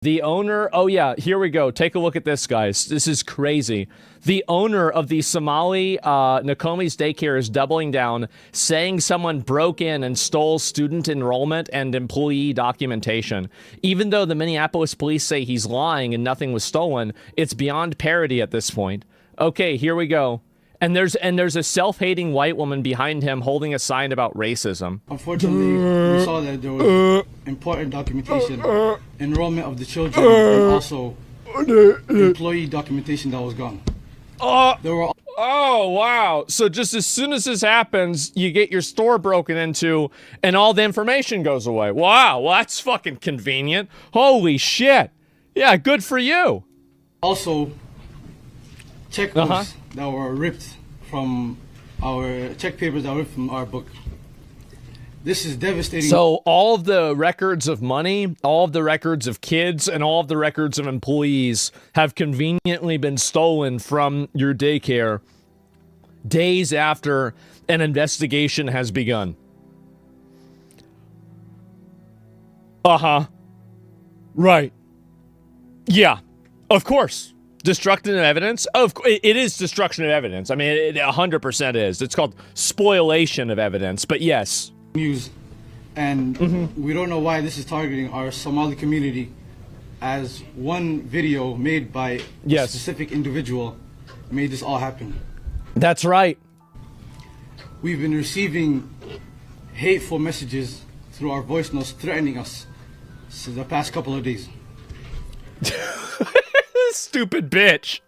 The owner, oh yeah, here we go. Take a look at this, guys. This is crazy. The owner of the Somali Nakomi's daycare is doubling down, saying someone broke in and stole student enrollment and employee documentation. Even though the Minneapolis police say he's lying and nothing was stolen, it's beyond parody at this point. Okay, here we go. And there's a self-hating white woman behind him holding a sign about racism. Unfortunately, we saw that there was important documentation, enrollment of the children, and also employee documentation that was gone. Oh, wow. So just as soon as this happens, you get your store broken into and all the information goes away. Wow, well, that's fucking convenient. Holy shit. Yeah, good for you. Also, checkbooks that were ripped from our check papers that were ripped from our book. This is devastating. So all of the records of money, all of the records of kids, and all of the records of employees have conveniently been stolen from your daycare days after an investigation has begun. Right. Yeah, of course. Destruction of evidence? It is destruction of evidence. I mean, it 100% is. It's called spoliation of evidence, but yes. News, and we don't know why this is targeting our Somali community, as one video made by a specific individual made this all happen. That's right. We've been receiving hateful messages through our voice notes threatening us for the past couple of days. Stupid bitch.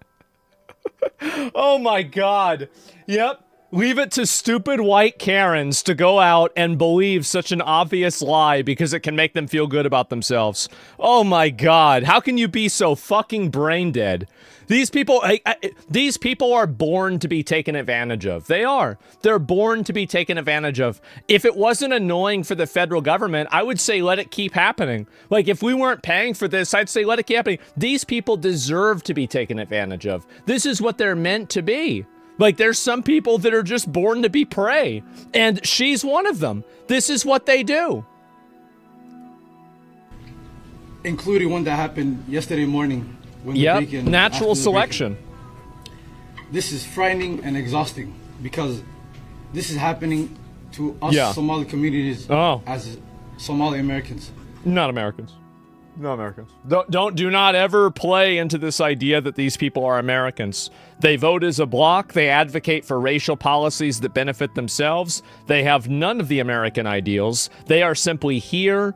Oh my god. Yep. Leave it to stupid white Karens to go out and believe such an obvious lie because it can make them feel good about themselves. Oh my god. How can you be so fucking brain dead? These people are born to be taken advantage of. They are. They're born to be taken advantage of. If it wasn't annoying for the federal government, I would say let it keep happening. Like, if we weren't paying for this, I'd say let it keep happening. These people deserve to be taken advantage of. This is what they're meant to be. Like, there's some people that are just born to be prey, and she's one of them. This is what they do. Including one that happened yesterday morning. Natural selection. This is frightening and exhausting because this is happening to us Somali communities as Somali Americans. Not Americans. No Americans. Do not ever play into this idea that these people are Americans. They vote as a bloc. They advocate for racial policies that benefit themselves. They have none of the American ideals. They are simply here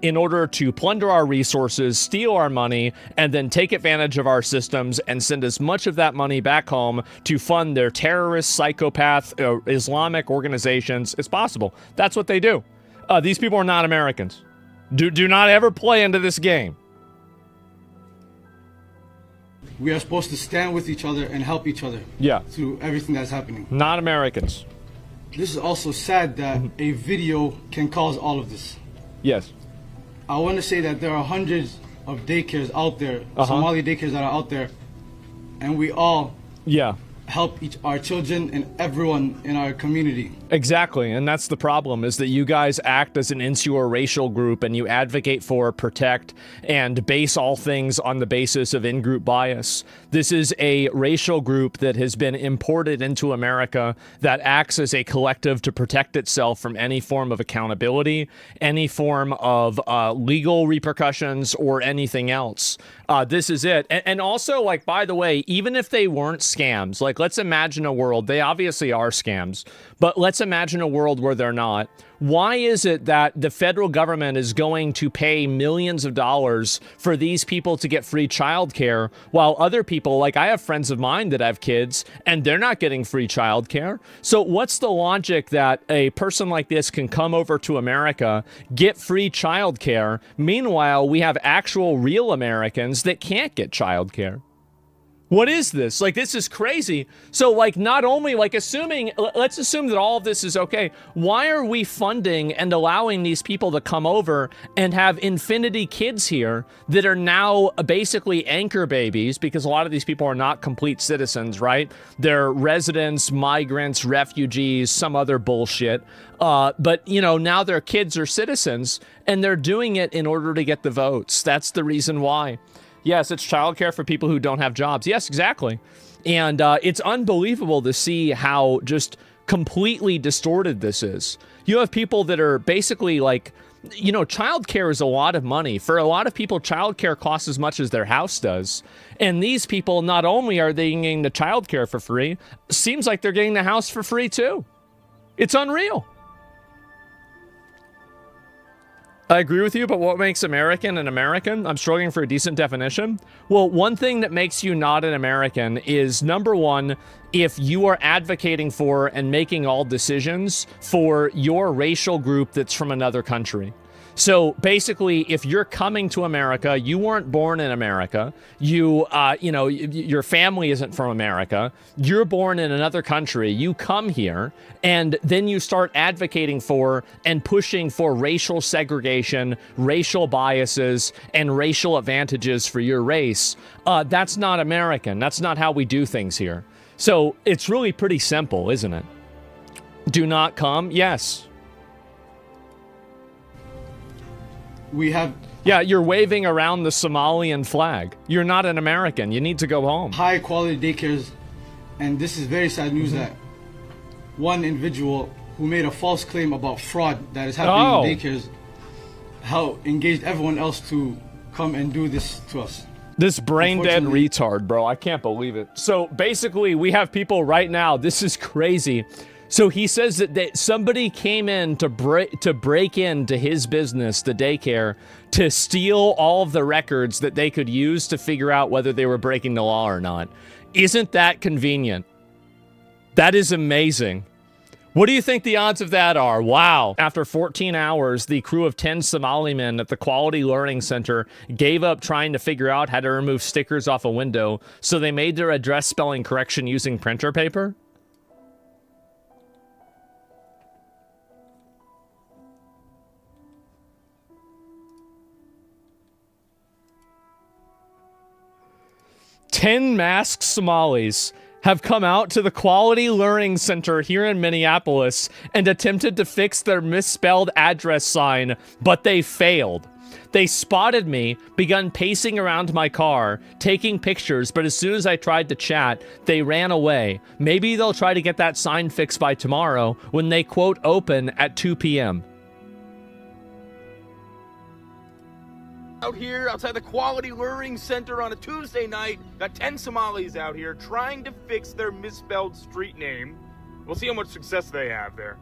in order to plunder our resources, steal our money, and then take advantage of our systems and send as much of that money back home to fund their terrorist, psychopath, Islamic organizations as possible. That's what they do. These people are not Americans. Do not ever play into this game. We are supposed to stand with each other and help each other through everything that's happening. Not Americans. This is also sad that a video can cause all of this. Yes. I want to say that there are hundreds of daycares out there, Somali daycares that are out there, and we all help our children and everyone in our community. Exactly, and that's the problem, is that you guys act as an insular racial group and you advocate for, protect, and base all things on the basis of in-group bias. This is a racial group that has been imported into America that acts as a collective to protect itself from any form of accountability, any form of legal repercussions, or anything else. This is it. And also, like, by the way, even if they weren't scams, like, let's imagine a world, they obviously are scams, but let's imagine a world where they're not. Why is it that the federal government is going to pay millions of dollars for these people to get free childcare, while other people, like I have friends of mine that have kids, and they're not getting free childcare? So what's the logic that a person like this can come over to America, get free childcare, meanwhile we have actual real Americans that can't get childcare? What is this? Like, this is crazy. So, like, not only, like, let's assume that all of this is okay. Why are we funding and allowing these people to come over and have infinity kids here that are now basically anchor babies? Because a lot of these people are not complete citizens, right? They're residents, migrants, refugees, some other bullshit. But, you know, now their kids are citizens, and they're doing it in order to get the votes. That's the reason why. Yes, it's childcare for people who don't have jobs. Yes, exactly. And it's unbelievable to see how just completely distorted this is. You have people that are basically like, you know, childcare is a lot of money. For a lot of people, childcare costs as much as their house does. And these people, not only are they getting the childcare for free, seems like they're getting the house for free too. It's unreal. I agree with you, but what makes American an American? I'm struggling for a decent definition. Well, one thing that makes you not an American is, number one, if you are advocating for and making all decisions for your racial group that's from another country. So basically, if you're coming to America, you weren't born in America, you know, your family isn't from America, you're born in another country, you come here, and then you start advocating for and pushing for racial segregation, racial biases, and racial advantages for your race. That's not American. That's not how we do things here. So it's really pretty simple, isn't it? Do not come? Yes. We have... Yeah, you're waving around the Somalian flag. You're not an American. You need to go home. High quality daycares, and this is very sad news that one individual who made a false claim about fraud that is happening in daycares, how engaged everyone else to come and do this to us. This brain-dead retard, bro. I can't believe it. So basically, we have people right now. This is crazy. So he says that somebody came in to break into his business, the daycare, to steal all of the records that they could use to figure out whether they were breaking the law or not. Isn't that convenient? That is amazing. What do you think the odds of that are? Wow. After 14 hours, the crew of 10 Somali men at the Quality Learning Center gave up trying to figure out how to remove stickers off a window, so they made their address spelling correction using printer paper? Ten masked Somalis have come out to the Quality Learning Center here in Minneapolis and attempted to fix their misspelled address sign, but they failed. They spotted me, begun pacing around my car, taking pictures, but as soon as I tried to chat, they ran away. Maybe they'll try to get that sign fixed by tomorrow when they, quote, open at 2 p.m. Out here outside the Quality Learning Center on a Tuesday night, got 10 Somalis out here trying to fix their misspelled street name. We'll see how much success they have there.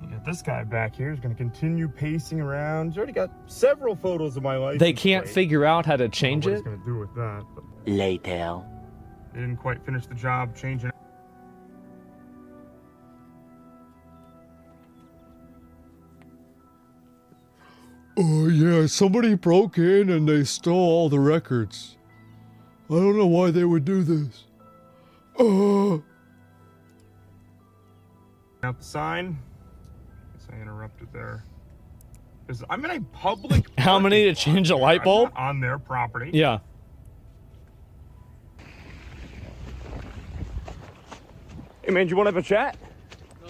You got this guy back here who's going to continue pacing around. He's already got several photos of my life. They can't figure out how to change it? What he's going to do with that. But later. They didn't quite finish the job changing. Oh, yeah, somebody broke in and they stole all the records. I don't know why they would do this. Out the sign. Guess I interrupted there. I'm in a public... How many to change a light bulb? On their property. Yeah. Hey, man, do you want to have a chat? No.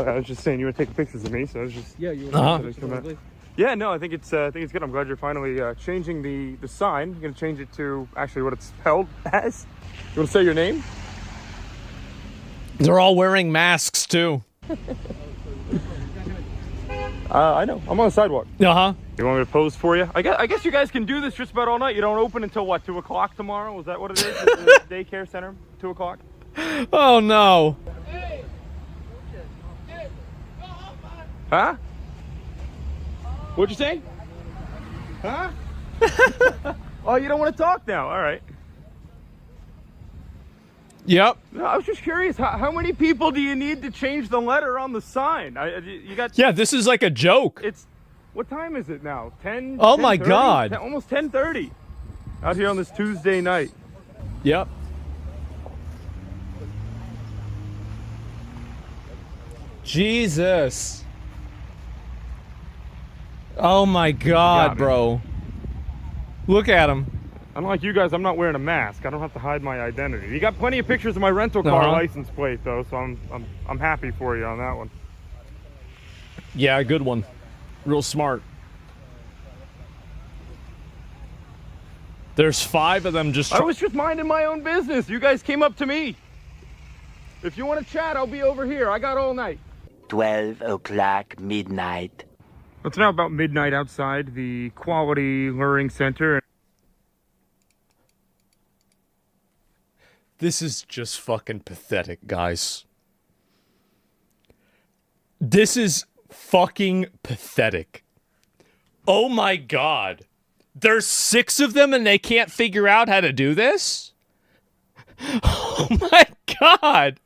Okay, I was just saying you were taking pictures of me, so I was just... Yeah, you want to Yeah, no, I think it's good. I'm glad you're finally changing the sign. You're gonna change it to actually what it's spelled as. You want to say your name? They're all wearing masks too. I know. I'm on the sidewalk. Uh-huh. You want me to pose for you? I guess you guys can do this just about all night. You don't open until what? 2 o'clock tomorrow? Is that what it is? The daycare center? 2 o'clock? Oh no. Huh? What'd you say? Huh? Oh, you don't want to talk now? All right. Yep. No, I was just curious. How many people do you need to change the letter on the sign? You got? Yeah, this is like a joke. It's. What time is it now? 10. Oh 10, my 30? God. Almost 10:30. Out here on this Tuesday night. Yep. Jesus. Oh my God, bro. Look at him. Unlike you guys, I'm not wearing a mask. I don't have to hide my identity. You got plenty of pictures of my rental car license plate though, so I'm happy for you on that one. Yeah, good one. Real smart. There's 5 of them just... I was just minding my own business. You guys came up to me. If you want to chat, I'll be over here. I got all night. 12 o'clock midnight. It's now about midnight outside the Quality Luring Center. This is just fucking pathetic, guys. This is fucking pathetic. Oh my God. There's 6 of them and they can't figure out how to do this? Oh my God.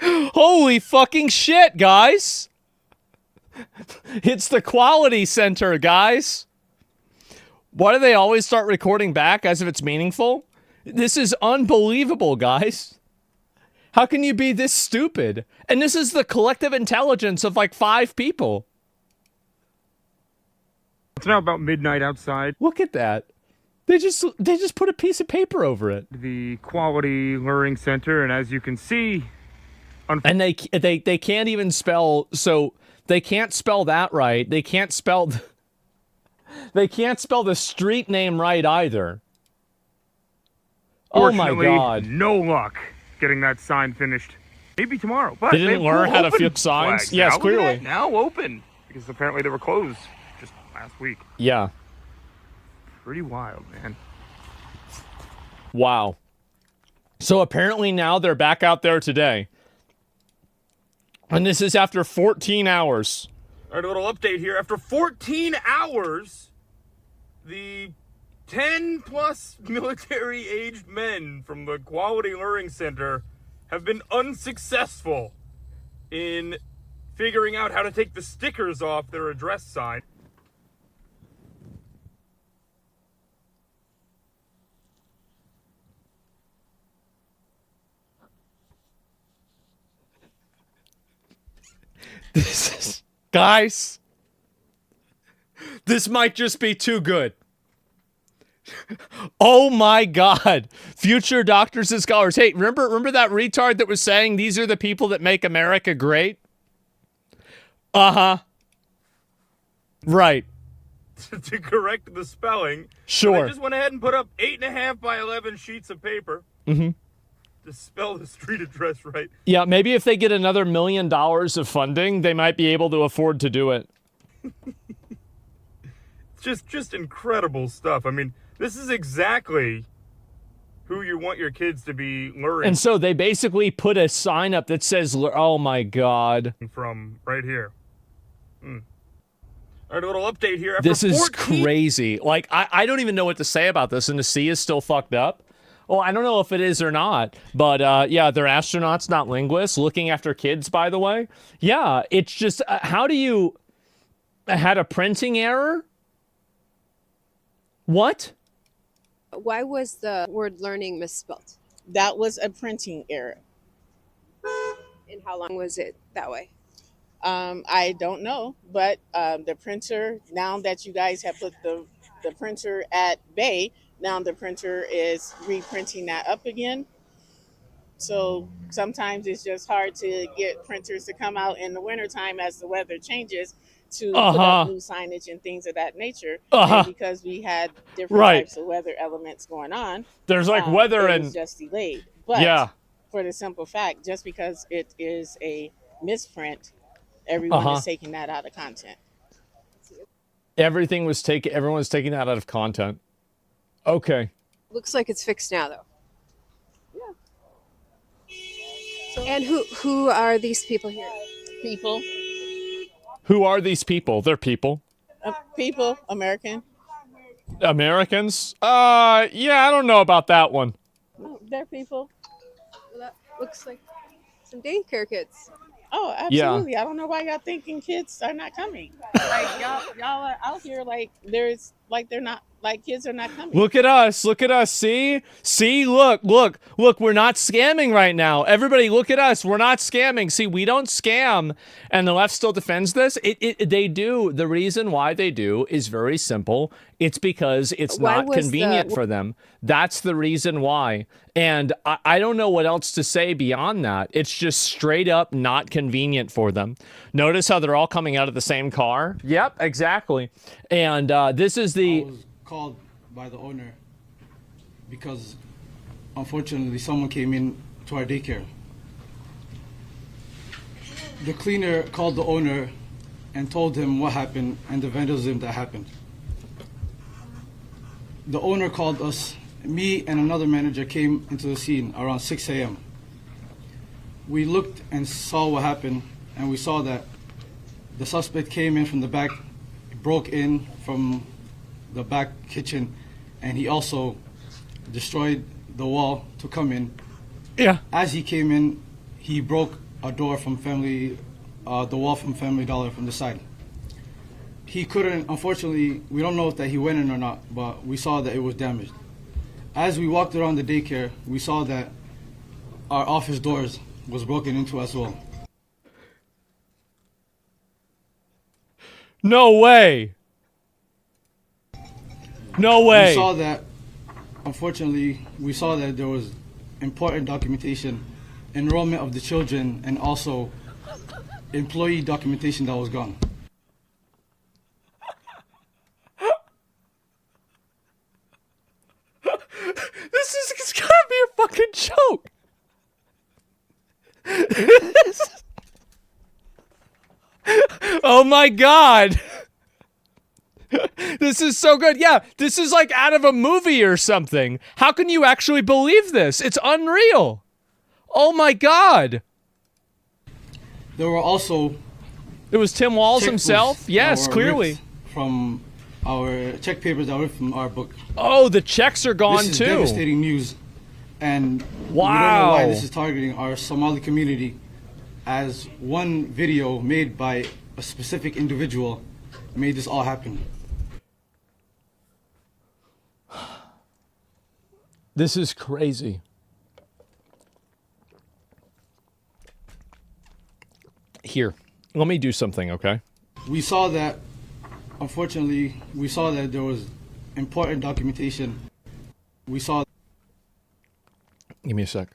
Holy fucking shit, guys. It's the Quality Center, guys. Why do they always start recording back as if it's meaningful? This is unbelievable, guys. How can you be this stupid? And this is the collective intelligence of like 5 people. It's now about midnight outside. Look at that. They just put a piece of paper over it. The Quality Luring Center, and as you can see... And they can't even spell, so they can't spell that right. They can't spell the street name right either. Oh my God. No luck getting that sign finished. Maybe tomorrow, but they didn't learn how to fix signs? Yes, clearly. Now open, because apparently they were closed just last week. Yeah. Pretty wild, man. Wow. So apparently now they're back out there today. And this is after 14 hours. All right, a little update here. After 14 hours, the 10-plus military-aged men from the Quality Luring Center have been unsuccessful in figuring out how to take the stickers off their address sign. This is... Guys, this might just be too good. Oh my God. Future doctors and scholars. Hey, remember that retard that was saying these are the people that make America great? Uh-huh. Right. To correct the spelling. Sure. I just went ahead and put up 8.5 by 11 sheets of paper. Mm-hmm. To spell the street address right. Yeah, maybe if they get another $1 million of funding, they might be able to afford to do it. Just incredible stuff. I mean, this is exactly who you want your kids to be luring. And so they basically put a sign up that says, oh my God. From right here. All right, a little update here. After this is crazy. Like, I don't even know what to say about this, and the sea is still fucked up. Well, I don't know if it is or not, but yeah, they're astronauts, not linguists, looking after kids, by the way. Yeah, it's just, how do you... Had a printing error? What? Why was the word learning misspelled? That was a printing error. And how long was it that way? I don't know, but the printer, now that you guys have put the printer at bay, now the printer is reprinting that up again. So sometimes it's just hard to get printers to come out in the wintertime as the weather changes to put up new signage and things of that nature. And because we had different types of weather elements going on. There's like weather it and... was just delayed. But yeah. For the simple fact, just because it is a misprint, everyone is taking that out of content. Everyone was taking that out of content. Okay. Looks like it's fixed now, though. Yeah. So, and who are these people here? People. Who are these people? They're people. People. American. Americans? Yeah, I don't know about that one. No, they're people. Well, that looks like some daycare kids. Oh, absolutely. Yeah. I don't know why y'all thinking kids are not coming. Like y'all are out here like they're not like kids are not coming. Look at us. Look at us. See? See? Look. We're not scamming right now. Everybody, look at us. We're not scamming. See, we don't scam. And the left still defends this. They do. The reason why they do is very simple. It's because it's not convenient for them. That's the reason why. And I don't know what else to say beyond that. It's just straight up not convenient for them. Notice how they're all coming out of the same car? Yep, exactly. And this is the... called by the owner because unfortunately someone came in to our daycare. The cleaner called the owner and told him what happened and the vandalism that happened. The owner called us. Me and another manager came into the scene around 6 a.m. We looked and saw what happened, and we saw that the suspect came in from the back, broke in from the back kitchen, and he also destroyed the wall to come in. Yeah. As he came in, he broke a door from the wall from Family Dollar from the side. He couldn't, unfortunately, we don't know if that he went in or not, but we saw that it was damaged. As we walked around the daycare, we saw that our office doors was broken into as well. No way. No way. We saw that, unfortunately, we saw that there was important documentation, enrollment of the children, and also employee documentation that was gone. It's gotta be a fucking joke. Oh my god. This is so good. Yeah, this is like out of a movie or something. How can you actually believe this? It's unreal. Oh my god. There were also... It was Tim Walz himself? Yes, clearly. From our check papers that were from our book. Oh, the checks are gone too. This is too. devastating news. And wow. We don't know why this is targeting our Somali community, as one video made by a specific individual made this all happen. This is crazy. Here, let me do something, okay? We saw that, unfortunately, we saw that there was important documentation. We saw... Give me a sec.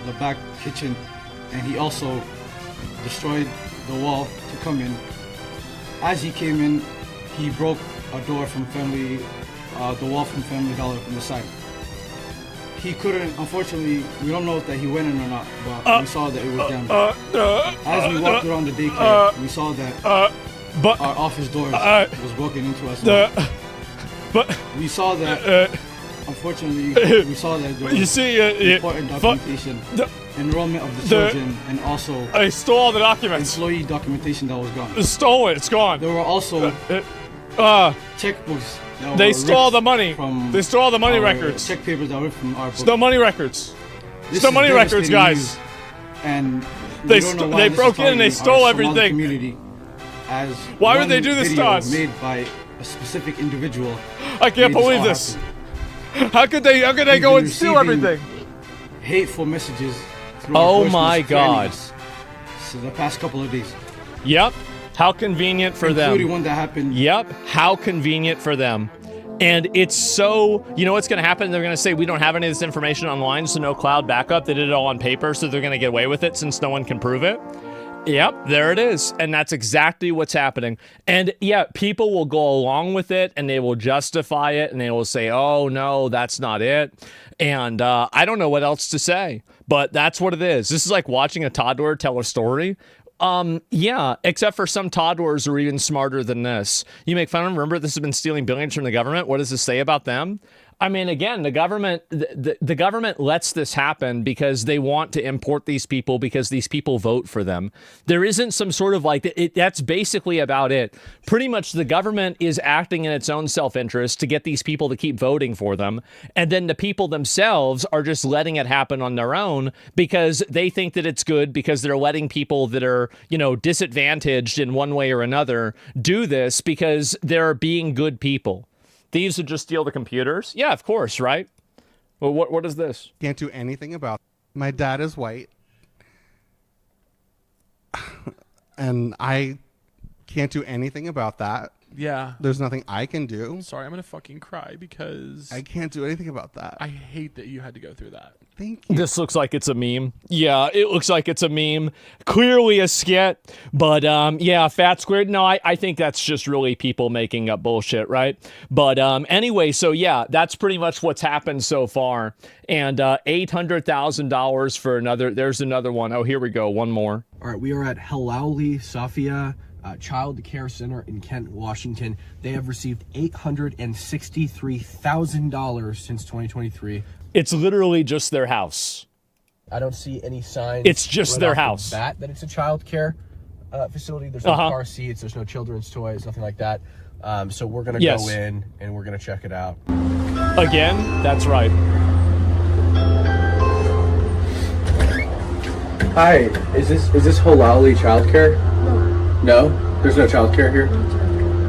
The back kitchen, and he also destroyed the wall to come in. As he came in, he broke a door from the wall from Family Dollar from the side. He couldn't, unfortunately, we don't know if that he went in or not, but we saw that it was damaged. As we walked around the daycare, we saw that our office doors was broken into as well. We saw that, unfortunately, we saw that there was important documentation, enrollment of the children, and also I stole all the documents. Employee documentation that was gone. It's stolen. It's gone. There were also checkbooks. They stole all the money. They stole all the money records. Check papers that were from our book. Stole money records. Stole money records, guys. And they broke in and they stole everything. Community, as why would they do this to us? Made by a specific individual. I can't believe this. How could they go and steal everything? Hateful messages. Oh my god. So the past couple of days. Yep. How convenient for them. Including one that happened. Yep. How convenient for them. And it's so, you know what's going to happen? They're going to say, we don't have any of this information online, so no cloud backup. They did it all on paper, so they're going to get away with it since no one can prove it. Yep, there it is. And that's exactly what's happening. And yeah, people will go along with it and they will justify it and they will say, oh no, that's not it. And I don't know what else to say, but that's what it is. This is like watching a toddler tell a story. Yeah, except for some toddlers are even smarter than this. You make fun of them. Remember, this has been stealing billions from the government. What does this say about them? I mean, again, the government lets this happen because they want to import these people because these people vote for them. There isn't some sort of like that's basically about it. Pretty much the government is acting in its own self-interest to get these people to keep voting for them. And then the people themselves are just letting it happen on their own because they think that it's good because they're letting people that are, you know, disadvantaged in one way or another do this because they're being good people. Thieves would just steal the computers? Yeah, of course, right? Well, what is this? Can't do anything about it. My dad is white. And I can't do anything about that. Yeah. There's nothing I can do. Sorry, I'm going to fucking cry because I can't do anything about that. I hate that you had to go through that. Thank you. This looks like it's a meme. Yeah, it looks like it's a meme. Clearly a skit, but yeah, fat squared. No, I think that's just really people making up bullshit, right? But anyway, so yeah, that's pretty much what's happened so far. And $800,000 for another. There's another one. Oh, here we go. One more. All right, we are at Halali Safia Child Care Center in Kent, Washington. They have received $863,000 since 2023. It's literally just their house. I don't see any signs. It's just their house. That it's a child care facility. There's no car seats. There's no children's toys. Nothing like that. So we're gonna go in and we're gonna check it out. Again, that's right. Hi, is this Halali childcare? No. No? There's no childcare here?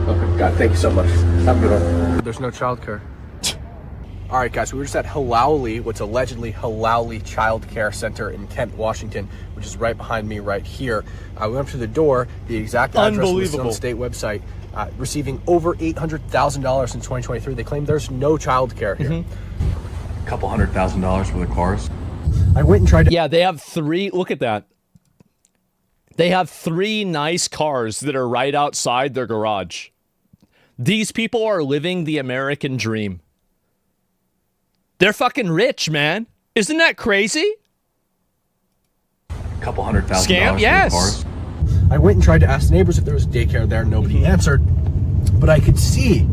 Okay, got it. Thank you so much. Have a good one. There's no childcare. All right, guys, we were just at Halali, what's allegedly Halali Child Care Center in Kent, Washington, which is right behind me right here. We went up to the door, the exact address listed on the state website, receiving over $800,000 in 2023. They claim there's no child care here. A couple $100,000 for the cars. I went and tried to... Yeah, they have three... Look at that. They have three nice cars that are right outside their garage. These people are living the American dream. They're fucking rich, man. Isn't that crazy? A couple $100,000 scam, yes. for the cars. I went and tried to ask neighbors if there was daycare there. Nobody answered. But I could see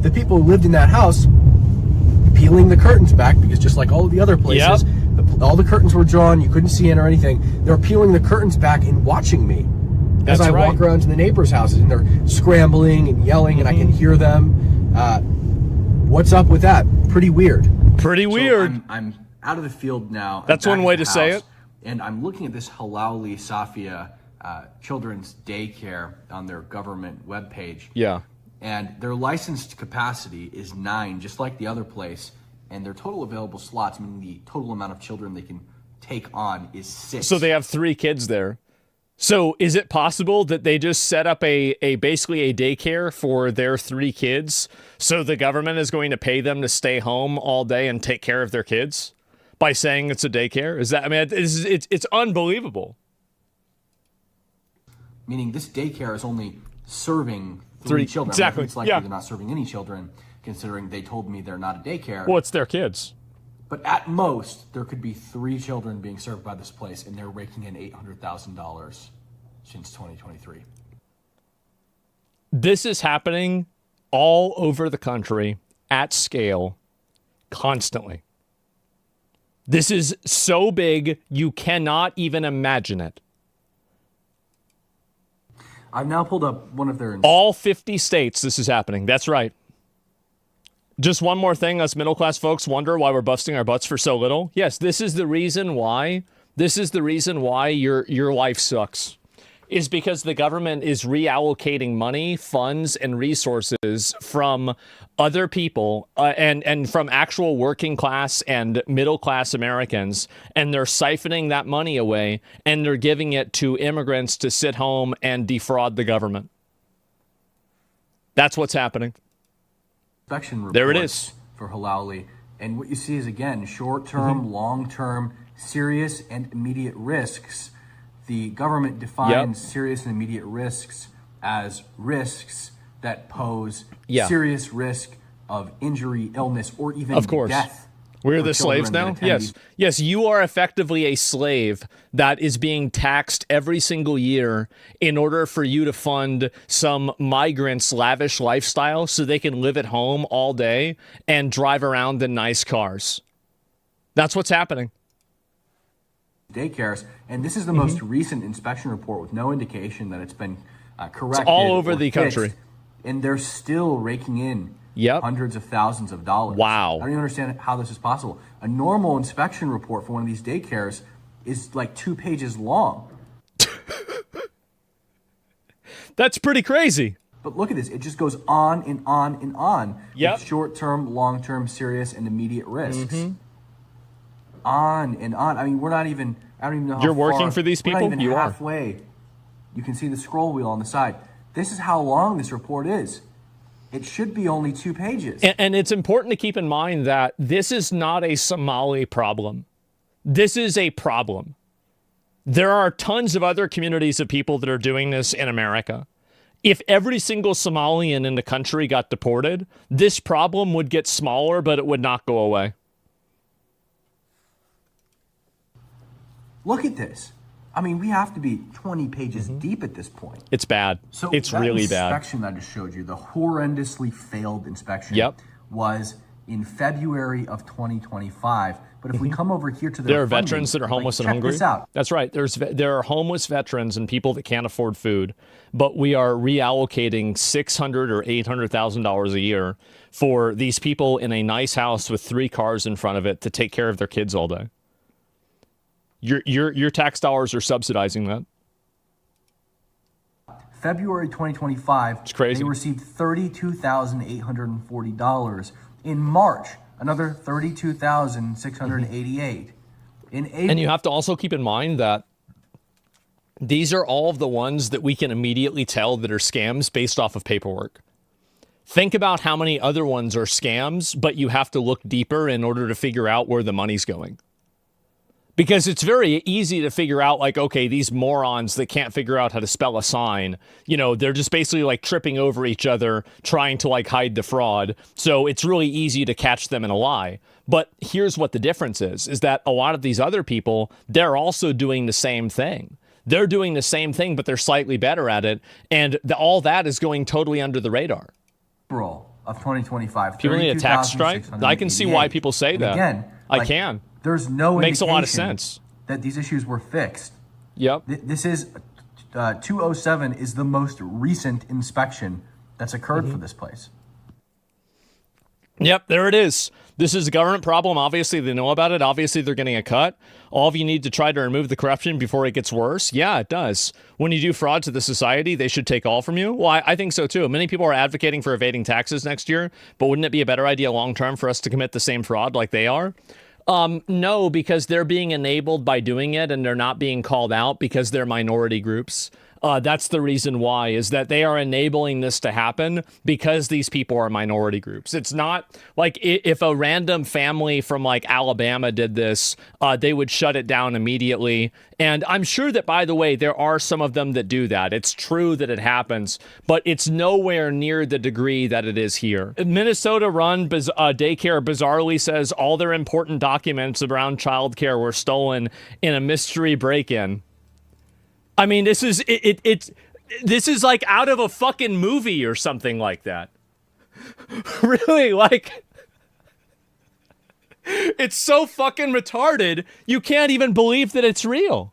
the people who lived in that house peeling the curtains back because just like all of the other places, all the curtains were drawn. You couldn't see in or anything. They were peeling the curtains back and watching me as I walk around to the neighbors' houses, and they're scrambling and yelling, and I can hear them. What's up with that? Pretty weird. Pretty weird. So I'm out of the field now. That's one way to say it. And I'm looking at this Halali Safia children's daycare on their government webpage. Yeah. And their licensed capacity is 9, just like the other place. And their total available slots, meaning the total amount of children they can take on, is 6. So they have 3 kids there. So is it possible that they just set up a basically a daycare for their 3 kids, so the government is going to pay them to stay home all day and take care of their kids by saying it's a daycare? Is that, I mean, it's unbelievable. Meaning this daycare is only serving 3 children. Exactly. It's likely they're not serving any children, considering they told me they're not a daycare. Well, it's their kids. But at most, there could be 3 children being served by this place, and they're raking in $800,000 since 2023. This is happening all over the country at scale, constantly. This is so big, you cannot even imagine it. I've now pulled up one of their... All 50 states, this is happening. That's right. Just one more thing, us middle-class folks wonder why we're busting our butts for so little. Yes, this is the reason why. This is the reason why your life sucks. Is because the government is reallocating money, funds, and resources from other people and from actual working class and middle class Americans, and they're siphoning that money away, and they're giving it to immigrants to sit home and defraud the government. That's what's happening. Inspection reports there it is for Halali, and what you see is again short-term, long-term, serious and immediate risks. The government defines serious and immediate risks as risks that pose serious risk of injury, illness, or even death We're for the slaves children now? that attend Yes. these- Yes, you are effectively a slave that is being taxed every single year in order for you to fund some migrants' lavish lifestyle so they can live at home all day and drive around in nice cars. That's what's happening. Daycares, and this is the most recent inspection report with no indication that it's been corrected. It's all over or the fixed, country. and they're still raking in Yep. hundreds of thousands of dollars. Wow. I don't even understand how this is possible. A normal inspection report for one of these daycares is like 2 pages long. That's pretty crazy. But look at this. It just goes on and on and on. Yep. With short-term, long-term, serious, and immediate risks. Mm-hmm. On and on. I mean, we're not even, I don't even know how You're working far- for these we're people? not even You are. halfway. You can see the scroll wheel on the side. This is how long this report is. It should be only 2 pages. And it's important to keep in mind that this is not a Somali problem. This is a problem. There are tons of other communities of people that are doing this in America. If every single Somalian in the country got deported, this problem would get smaller, but it would not go away. Look at this. I mean, we have to be 20 pages deep at this point. It's bad. So It's that really bad. inspection I just showed you, the horrendously failed inspection, Yep. was in February of 2025. But if we come over here to There are funding, veterans that are homeless and check hungry. This out. That's right. There are homeless veterans and people that can't afford food, but we are reallocating $600,000 or $800,000 a year for these people in a nice house with 3 cars in front of it to take care of their kids all day. Your tax dollars are subsidizing that. February 2025, it's crazy. They received $32,840. In March, another $32,688. In April, And you have to also keep in mind that these are all of the ones that we can immediately tell that are scams based off of paperwork. Think about how many other ones are scams, but you have to look deeper in order to figure out where the money's going. Because it's very easy to figure out, like, okay, these morons that can't figure out how to spell a sign, you know, they're just basically like tripping over each other, trying to like hide the fraud. So it's really easy to catch them in a lie. But here's what the difference is that a lot of these other people, they're also doing the same thing. They're doing the same thing, but they're slightly better at it. And all that is going totally under the radar. April of 2025, People need a tax strike. I can see why people say and that. Again, I can. There's no Makes a lot of indication sense that these issues were fixed. Yep. This is 207 is the most recent inspection that's occurred for this place. Yep, there it is. This is a government problem. Obviously, they know about it. Obviously, they're getting a cut. All of you need to try to remove the corruption before it gets worse. Yeah, it does. When you do fraud to the society, they should take all from you. Well, I think so, too. Many people are advocating for evading taxes next year, but wouldn't it be a better idea long-term for us to commit the same fraud like they are? No, because they're being enabled by doing it and they're not being called out because they're minority groups. That's the reason why, is that they are enabling this to happen because these people are minority groups. It's not like if a random family from like Alabama did this, they would shut it down immediately. And I'm sure that, by the way, there are some of them that do that. It's true that it happens, but it's nowhere near the degree that it is here. Minnesota-run daycare bizarrely says all their important documents around childcare were stolen in a mystery break-in. I mean, this is this is like out of a fucking movie or something like that. Really, like, it's so fucking retarded, you can't even believe that it's real.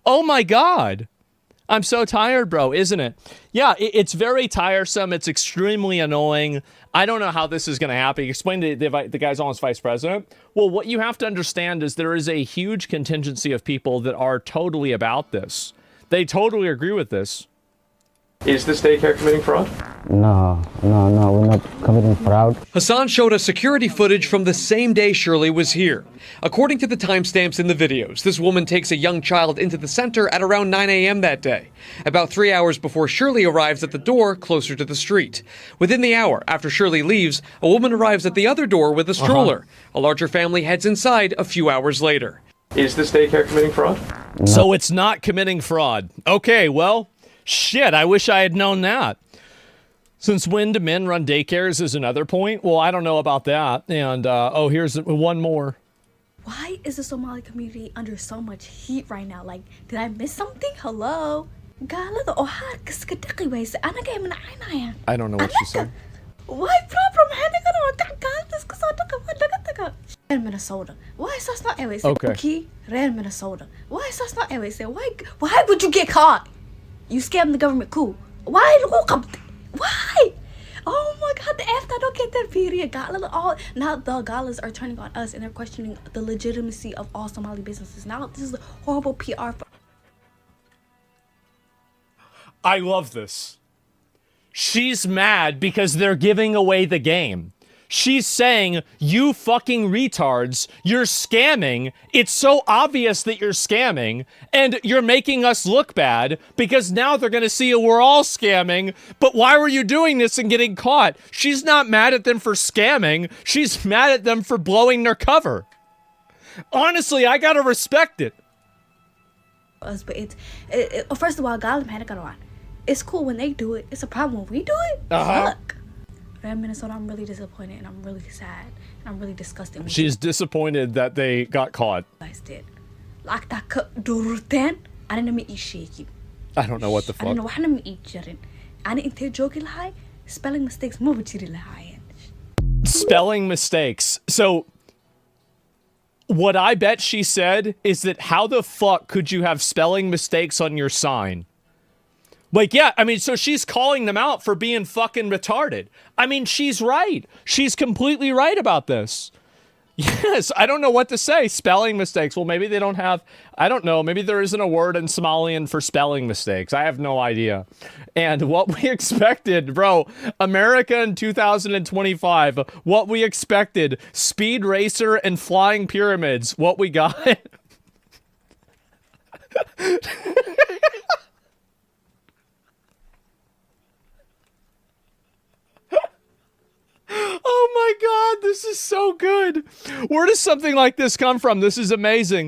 Oh my God. I'm so tired, bro, isn't it? Yeah, it's very tiresome. It's extremely annoying. I don't know how this is going to happen. You explained to the guy's almost vice president. Well, what you have to understand is there is a huge contingency of people that are totally about this. They totally agree with this. Is this daycare committing fraud? No, we're not committing fraud. Hassan showed us security footage from the same day Shirley was here. According to the timestamps in the videos, this woman takes a young child into the center at around 9 a.m. that day, about 3 hours before Shirley arrives at the door closer to the street. Within the hour after Shirley leaves, a woman arrives at the other door with a stroller. A larger family heads inside a few hours later. Is this daycare committing fraud? No. So it's not committing fraud. Okay, well, shit, I wish I had known that. Since when do men run daycares is another point. Well, I don't know about that. And, oh, here's one more. Why is the Somali community under so much heat right now? Like, did I miss something? Hello? Gaalada oo haadka dhaqi wayse anaga ay manacaynaayaan. I don't know what she said. Why problem? Real Minnesota. Why is that not always? Okay. Real Minnesota. Why is that not always? Why would you get caught? You scammed the government coup. Why? Why? Oh my God, the F I don't get that period. Now the galas are turning on us and they're questioning the legitimacy of all Somali businesses. Now this is horrible PR. I love this. She's mad because they're giving away the game. She's saying, you fucking retards, you're scamming. It's so obvious that you're scamming, and you're making us look bad because now they're going to see we're all scamming. But why were you doing this and getting caught? She's not mad at them for scamming. She's mad at them for blowing their cover. Honestly, I got to respect it. But first of all, it's cool when they do it. It's a problem when we do it. Fuck. In Minnesota, I'm really disappointed and I'm really sad and I'm really disgusted. She's disappointed that they got caught. I don't know what the fuck. I don't know what I'm eating. Spelling mistakes. Spelling mistakes. So what I bet she said is that how the fuck could you have spelling mistakes on your sign? Like, yeah, I mean, so she's calling them out for being fucking retarded. I mean, she's right. She's completely right about this. Yes, I don't know what to say. Spelling mistakes. Well, maybe they don't have, I don't know. Maybe there isn't a word in Somalian for spelling mistakes. I have no idea. And what we expected, bro, America in 2025, what we expected, Speed Racer and Flying Pyramids, what we got. Oh my God, this is so good. Where does something like this come from? This is amazing.